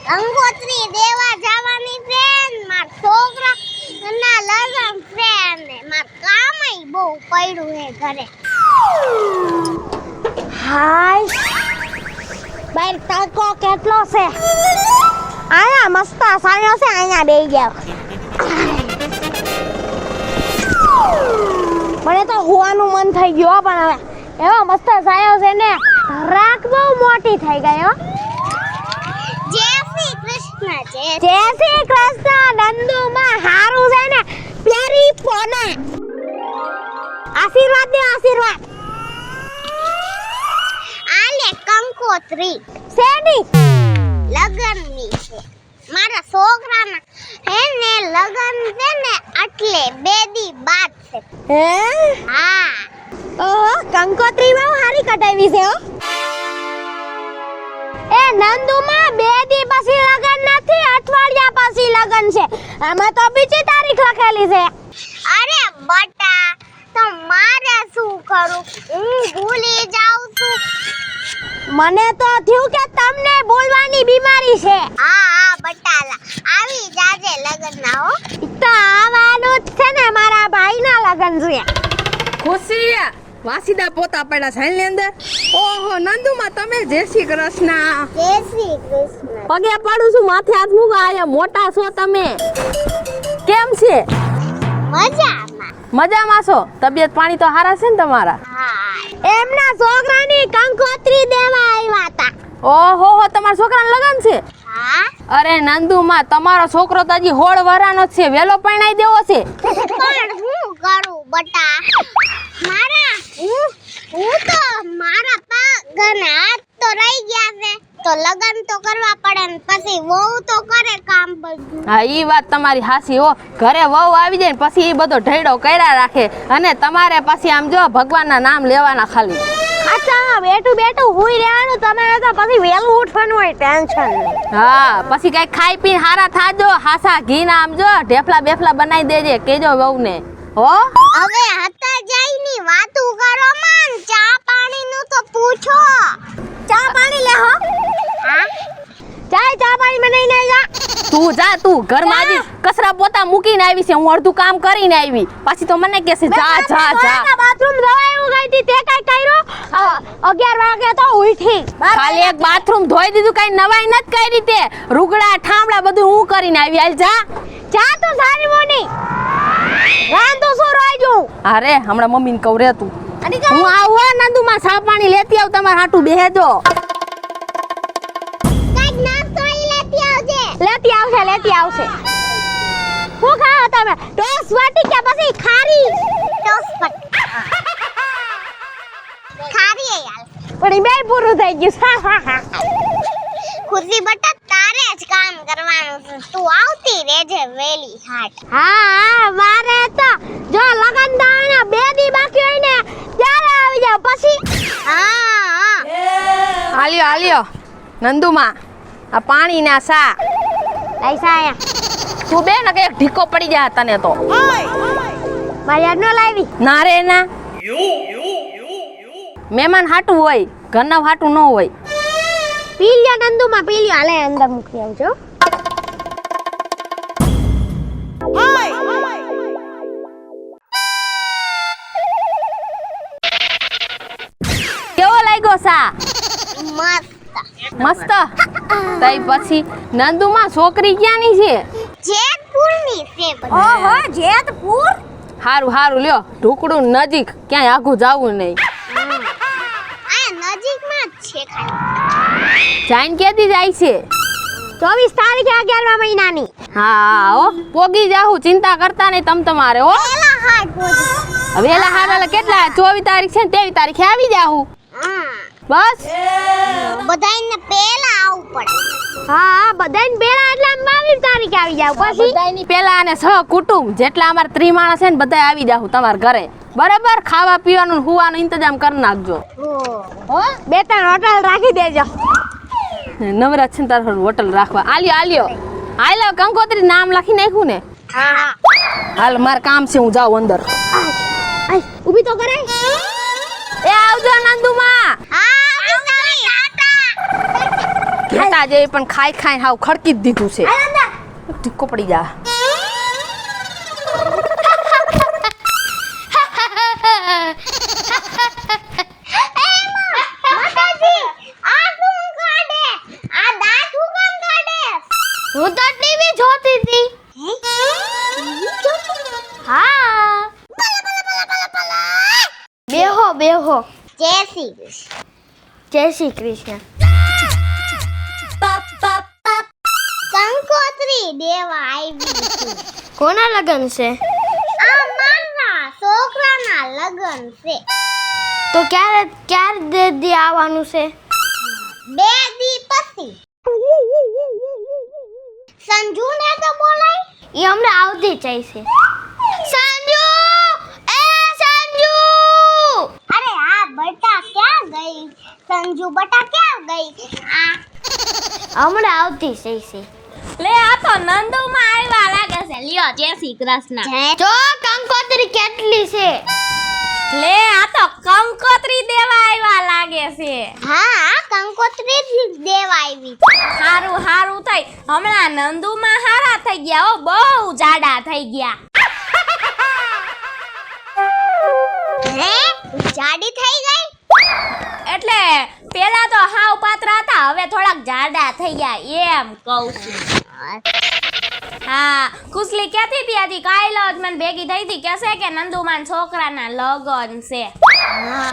કંકોત્રી દેવા જવાની ફ્રેન્ડ માર છોકરા ના લગન ફ્રેન્ડ માર કામય બહુ પડ્યું હે ઘરે. હાય બાર તડકો કેટલો છે. આયા મસ્ત સાયો છે, અહીંયા બેહી જાવ. મને તો હોવાનું મન થઈ ગયો પણ હવે એવો મસ્ત સાયો છે ને રાખ બહુ મોટી થઈ ગઈ હો. જય શ્રી કૃષ્ણ. જય શ્રી કૃષ્ણ. નંદુમાં હારું છે ને પ્યારી પોના આશીર્વાદ દે આશીર્વાદ. આલે કંકોત્રી શેની લગનની છે મારા છોકરાના હે ને લગન છે ને એટલે 2 દી બાદ છે. હે હા ઓહો કંકોત્રી બહુ હારી કટાવી છે હો. એ નંદુમાં 2 દી પછી લગન નથી, અઠવાડિયા પછી લગન છે. આમાં તો બીજી તારીખ લખેલી છે. અરે બટા તો મારે શું કરું, હું ભૂલી જાઉં છું. મને તો થયું કે તમને બોલવાની બીમારી છે. હા બટાલા આવી જાજે લગન ના હો. તો આવવાનું જ છે ને, મારા ભાઈના લગન છે. ખુશી વાસીદા પોતા પડ્યા છે ની અંદર. ઓહો નંદુમાં તમે જય શ્રી કૃષ્ણ. જય શ્રી કૃષ્ણ. પગે પાડું છું, માથે હાથ મૂકો. આયા મોટા છો તમે. કેમ છે? મજામાં. મજામાં છો? તબિયત પાણી તો સારા છે ને તમારા? હા એમના છોકરાની કંકોત્રી દેવા આવ્યા હતા. ઓહો હો તમારા છોકરાના લગન છે? હા અરે નંદુમાં તમારો છોકરો તો હજી 16 વર્ષનો જ છે, વેલો પરણાઈ દેવો છે. પણ હું કરું બટા, હું તો મારા પગ અને હાથ તો રહી ગયા છે તો લગન તો કરવા પડે ને પછી વહુ તો કરે કામ બધું. હા ઈ વાત તમારી હાસી હો. ઘરે વહુ આવી જાય ને પછી ઈ બધો ઢેડો કર્યા રાખે અને તમારે પછી આમ જો ભગવાનના નામ લેવાના ખાલી. અચ્છા બેઠું બેઠું હુઈ રહેવાનું, તમારે તો પછી વેલું ઉઠવાનું હોય, ટેન્શન નહીં. હા પછી કઈ ખાઈ પીને હારા થાજો, હાસા ઘી ના આમ જો ઢેફલા બેફલા બનાવી દેજે, કેજો વહુને હો. હવે હતા જાયની વાતું કરો માં, ચા પાણી નું તો પૂછો. ચા પાણી લે હો. હા ચા પાણી બનાવીને આવી જા. તું જા, તું ઘરમાં આવી કચરા પોતા મૂકીને આવી છે, હું અડધું કામ કરીને આવી, પછી તો મને કહેશે જા જા જા. બાથરૂમ ધોવા એવું ગઈ હતી તે કઈ કર્યું? 11 વાગે તો ઉઠી. ખાલી એક બાથરૂમ ધોઈ દીધું, કઈ નવાઈ નથી કરી તે. રૂગડા ઠામડા બધું હું કરીને આવી. હાલ જા. ચા તો સારી મોની રાંધો શું રોઈજું. અરે હમણાં મમ્મીને કહું રે તું. હું આવું નંદુમાં ચા પાણી લેતી આવ, તમારે હાટું બેહેજો. કઈક નાસ્તો ઈ લેતી આવજે. લેતી આવશે. શું ખાઓ તમે? ટોસ વાટી કે પછી ખારી? ટોસ પર ખારી યાર. પણ ઈ બે પૂરું થઈ ગયું. ખુશી બટા તારે જ કામ કરવાનું છે, તું આવતી રહેજે વેલી હાટ. હા મારે તો જો લગન દાવાના 2 દી બાકી હોય ને ત્યારે આવી જાવ પછી. હા હાલ્યો નંદુમાં આ પાણી ના સા પૈસા આયા તું બે ને કઈ ઢીકો પડી જાય તને તો. મારી યાદ ન લાવી. ના રે ના, મહેમાન હાટું હોય, ઘરના હાટું ન હોય. પી લ્યો નંદુમાં, પી લ્યો. હાલે અંદર મૂકી આવજો. કેવો લાગ્યો સા? મસ્ત. મસ્ત. તઈ પછી નંદુમાં છોકરી ક્યાંની છે? જેતપુરની છે બધી. ઓહો જેતપુર. હારું લ્યો, ઢુકડું નજીક, ક્યાંય આઘું જાવું નહીં. આ નજીકમાં જ છે ખાલી. જાઈન કેદી જાય છે? 24 તારીખે 11મા મહિનાની. હા હો, પોગી જાહું, ચિંતા કરતા નહીં તમ તમારે હો. પેલા હાટ બોલી. વેલા હારા કેટલા 24 તારીખ છે ને 23 તારીખે આવી જાહું. બસ બધાયને પેલા આવવું પડે. હા બધાને પેલા એટલે 22 તારીખે આવી જાવ પછી. બધાયની પેલા અને સહ કુટુંબ જેટલા અમાર 3 માણસ છે ને બધાય આવી જાહું તમારા ઘરે. બરાબર, ખાવા પીવાનું હુવાનું ઇંતજામ કરી નાખજો હો. 2-3 હોટલ રાખી દેજો. નવરાત છે ને તાર હોટલ રાખવા. આલ્યો કંકોત્રી નામ લખી નાખ્યું ને? હા હાલ માર કામ છે, હું જાઉં અંદર. આય ઊભી તો કરે. એ આવજો નંદુમાં. હા બટા જેવી પણ ખાઈ ખાઈ હાવ ખડકી જ દીધું છે હાલ અંદર. ટીકો પડી જા માતાજી આ શું કાઢે આ દાંત હું કામ કાઢે હું તો ટીવી જોતી હતી. હા. બેહો બેહો. જય શ્રી કૃષ્ણ જય શ્રી કૃષ્ણ. કંકોત્રી દેવા આવી છું કોના લગન છે? આ મારા છોકરાના લગન છે તો ક્યારે દે આવવાનું છે? 2 દી પછી સંજુને તો બોલાય એ હમણાં આવતી જાય છે. સંજુ એ સંજુ અરે આ બટા ક્યાં ગઈ સંજુ બટા ક્યાં ગઈ આ હમણાં આવતી જાય છે. લે આ તો નંદુમાં આવ્યા લાગે છે લ્યો જય શ્રી કૃષ્ણ જો કંકોત્રી કેટલી છે? લે આ તો કંકોત્રી દેવા આવ્યા લાગે છે હા કંકોત્રી જ દેવા આવી હારું હારું થઈ હમણાં નંદુમાં હારા થઈ ગયા હો બહુ જાડા થઈ ગયા હે જાડી થઈ ગઈ એટલે પેલા તો હાવ પાતળા હતા હવે થોડાક જાડા થઈ ગયા એમ કહું છું હા કુસલી કહેતી હતી હજી કાલે જ મને ભેગી થઈ હતી કહેશે કે નંદુમાન છોકરાના લગન છે હા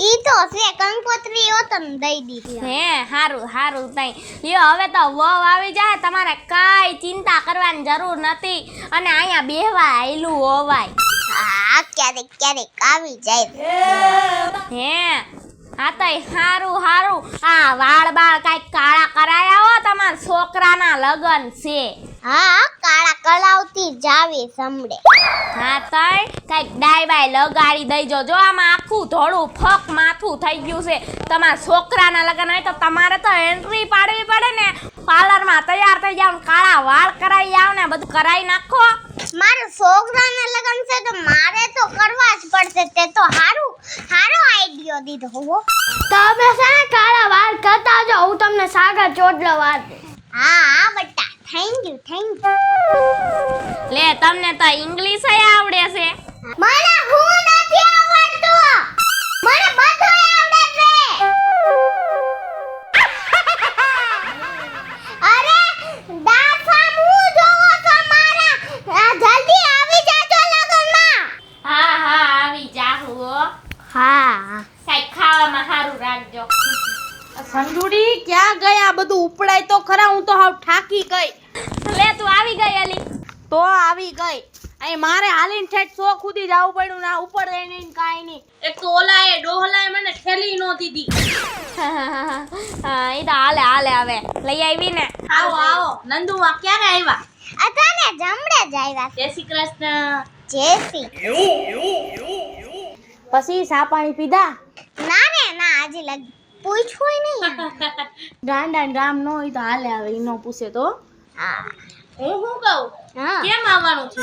ઈ તો છે કંકોત્રી ઓતન દઈ દીધી હે હારું હારું તઈ લ્યો હવે તો વહુ આવી જાય તમારે કાઈ ચિંતા કરવાની જરૂર નથી અને અહીંયા બેહવા આયલું હોવાય હા ક્યારેક ક્યારેક આવી જાય હે હા તઈ હારું હારું આ વાળ બાળ કાંઈક કાળા કરાયા હો તમારા છોકરાના લગન છે હા કાળા કલાવતી જાવે સમડે હા તઈ કાંઈક ડાય બાય લગાડી દઈજો જો આમાં આખું થોડું ફક માથું થઈ ગયું છે તમારા છોકરાના લગન હોય તો તમારે તો એન્ટ્રી પાડવી પડે ને પાર્લરમાં તૈયાર થઈ જાવ કાળા વાળ કરાવી આવ ને બધું કરાવી નાખો મારા છોકરાના લગન છે તો મારે તો કરવા જ પડશે તે તો હારો આઈડિયો દીધો હો તમે છે ને કાળા વાળ કરતા જો હું તમને સાગર ચોટલો વાર દઈશ. હા બટા થેન્ક યુ લે તમને તો ઇંગ્લિશ આવડે છે મને હું નથી આવડતું મને બધું આવડે છે અરે દાફા હું જોવો છો મારા જલ્દી આવી જાજો લગનમાં હા હા આવી જાહુ હો હા. કાંઈક ખાવામાં સારું રાખજો સંજુડી ક્યાં ગયા બધું ઉપડાય તો ખરા હું તો હાવ ઠાકી ગઈ લે તું આવી ગઈ અલી તો આવી ગઈ અહીં મારે હાલીને ઠેઠ સો ખુદી જવું પડ્યું ના ઉપર રહીને ને કાંઈ નહીં એક તો ઓલાએ ડોહલાએ મને ઠેલી નો દીધી હા એ તો હાલે હાલે હવે લઈ આવી ને આવો આવો નંદુમાં ક્યારે આવ્યા અતાને જમડે જ આવ્યા જય શ્રી કૃષ્ણ જય શ્રી પછી ચા પાણી પીધા ના રે ના આજે પૂછવું નહીં ગાંડા ને રામ નો હોય તો હાલે આવે ઈ નો પૂછે તો હા હું શું કહું હા કેમ આવવાનું છે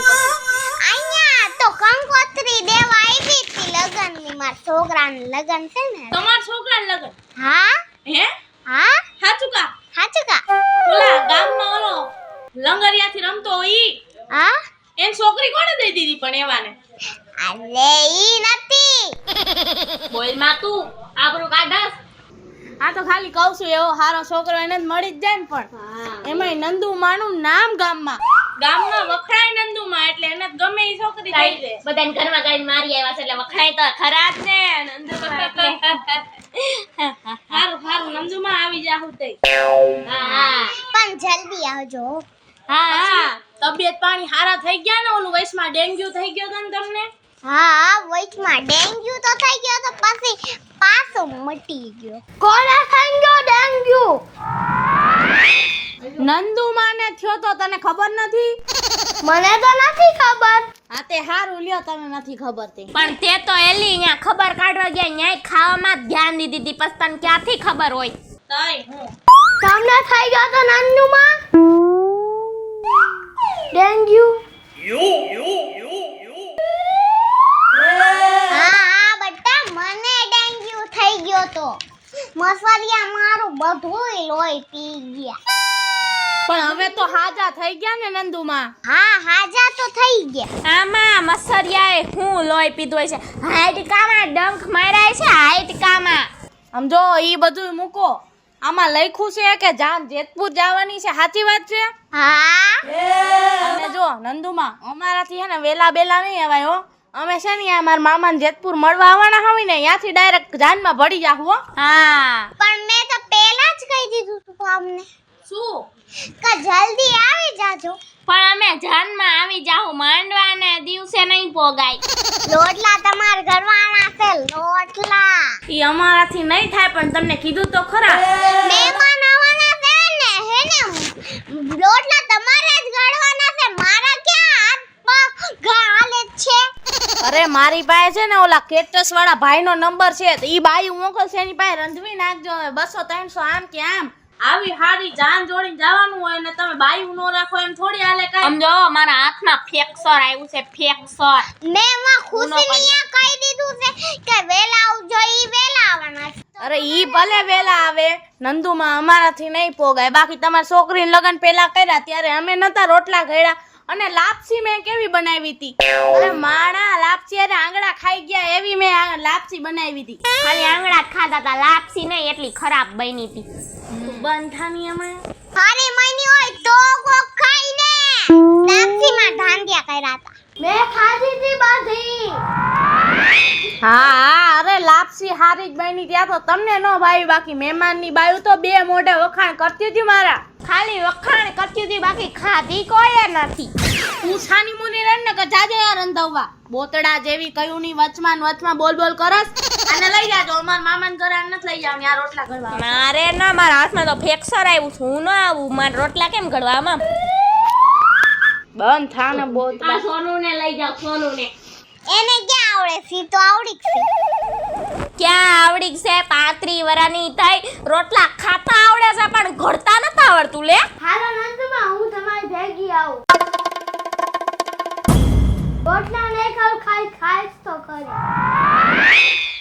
અહીંયા તો કંકોત્રી દેવા આવી હતી લગનની મારા છોકરાનું લગન છે ને તમારા છોકરાને લગન હા હે હા સાચું કા સાચું કા ઓલા ગામમાં ઓલો લંગરિયાથી રમતો ઈ હા એન છોકરી કોને દઈ દીધી પણ એવાને અરે ઈ નથી બોલ માં તું આબરૂ કાઢસ આ તો ખાલી કહું છું એવો હારો છોકરો એને જ મળી જ જાય ને પણ એમાંય નંદુ માનું નામ ગામમાં વખણાય નંદુમાં એટલે એને ગમે ઈ છોકરી થઈ જાય બધાને ઘરમાં ગાઈને મારી આવ્યા છે એટલે વખણાય તો ખરા જ ને નંદુ હારું હારું નંદુમાં આવી જાહુ તઈ હા પણ જલ્દી આવજો હા તબિયત પાણી હારા થઈ ગયા ને ઓલું વયસમાં ડેન્ગ્યુ થઈ ગયો તો ને તમને હા વચમાં ડેન્ગ્યુ તો થઈ ગયો તો પછી પાછો મટી ગયો કોને થઈ ગયો ડેન્ગ્યુ? નંદુમાં ને થયો તો તને ખબર નથી મને તો નથી ખબર. હા તે હારું લ્યો તને નથી ખબર તે પણ તે તો એલી અહીંયા ખબર કાઢવા ગયા ન્યાય ખાવામાં જ ધ્યાન દીધી હતી પછી તને ક્યાંથી ખબર હોય તઈ હું તમને થઈ ગયો તો નંદુમાં ડેન્ગ્યુ? હા બટા મને ડેન્ગ્યુ થઈ ગયો તો મસરિયા મારું બધુંય લોહી પી ગયા. પણ હવે તો હાજા થઈ ગયા ને નંદુમાં. હા હાજા તો થઈ ગયા. આમાં મસરિયાએ હું લોહી પીધું હોય છે. હાઈટકામાં ડંખ માર્યા છે હાઈટકામાં. સમજો ઈ બધું મૂકો. આમાં લખ્યું છે કે જાન જેતપુર જવાની છે, સાચી વાત છે? હા અને જો નંદુમાં અમારાથી હે ને વેલા બેલા નહીં અવાય હો. અમે છે ને મારા મામાને જેતપુર મળવા આવવાના હોય ને ત્યાંથી ડાયરેક્ટ જાનમાં ભળી જાહું હો. હા પણ મેં તો પહેલા જ કહી દીધું તું અમને શું? કે જલ્દી આવી જાજો. પણ અમે જાનમાં આવી જાહું, માંડવાને દિવસે નહીં પોગાય. લોટલા તમાર ઘરવાળા છે લોટલા. ઈ અમારાથી નહીં થાય પણ તમને કીધું તો ખરા. મહેમાન આવવાના છે ને હે ને લોટલા તમારે જ ગળવાના છે. મારા ક્યાં હાથ પગ હાલે છે. અરે મારી પાસે છે ને ઓલા કેટસ વાળા ભાઈનો નંબર છે તો ઈ બાઈ મોકલશે એની પાસે રંધવી નાખજો. 200-300 આમ કે આમ આવી હારી જાન જોડીને જવાનું હોય ને તમે બાઈ નો રાખો એમ થોડી હાલે કાઈ. સમજો મારા હાથમાં ફ્રેક્ચર આવ્યું છે, ફ્રેક્ચર. મેં માં ખુશીને કહી દીધું છે કે વેલા આવજો. ઈ વેલા આવવાના છે. અરે ઈ ભલે વેલા આવે નંદુમાં અમારાથી નહીં પોગાય. બાકી તમારી છોકરીને લગન પેલા કર્યા ત્યારે અમે નતા રોટલા ઘડ્યા અને લાપસી મેં કેવી બનાવી હતી. અરે માણા લાપસી અરે આંગળા ખાઈ ગયા એવી મેં લાપસી બનાવી હતી. ખાલી આંગળા જ ખાધા હતા, લાપસી નહીં એટલી ખરાબ બની હતી. બંધ થાની અમે હારી મહિની હોય તો કોક ખાઈને લાપસીમાં ધાંધિયા કર્યા હતા. મેં ખાધી હતી બધી. હા અરે લાપસી હારી જ બની ત્યાં તો તમને નો ભાઈ. બાકી મહેમાનની બાયું તો બે મોઢે વખાણ કરતી હતી મારા. ખાલી વખાણ કરતી હતી, બાકી ખાધી કોઈએ નથી. તું છાની મુની રન ને કે જાજે યાર રંધાવવા. બોતડા જેવી કયું ની વચમાં બોલ બોલ કરસ. અને લઈ જાજો અમાર મામાને ઘરે નથી લઈ જાવ આ રોટલા ઘડવા. મારે ના, મારા હાથમાં તો ફ્રેક્ચર આવ્યું છે, હું ના આવું. મારા રોટલા કેમ ઘડવામાં? બંધ થા ને બોતડા. સોનુને લઈ જાવ, સોનુને. એને ક્યાં આવડે? સી તો આવડી છે. ક્યાં આવડી છે? 35 વર્ષની થઈ, રોટલા ખાતા આવડે છે પણ ઘડતા નતા આવડતું લે. હાલો નંદુમાં હું તમારી ભેગી આવું. રોટલા નહીં ખાવ ખાઈ તો ખરી.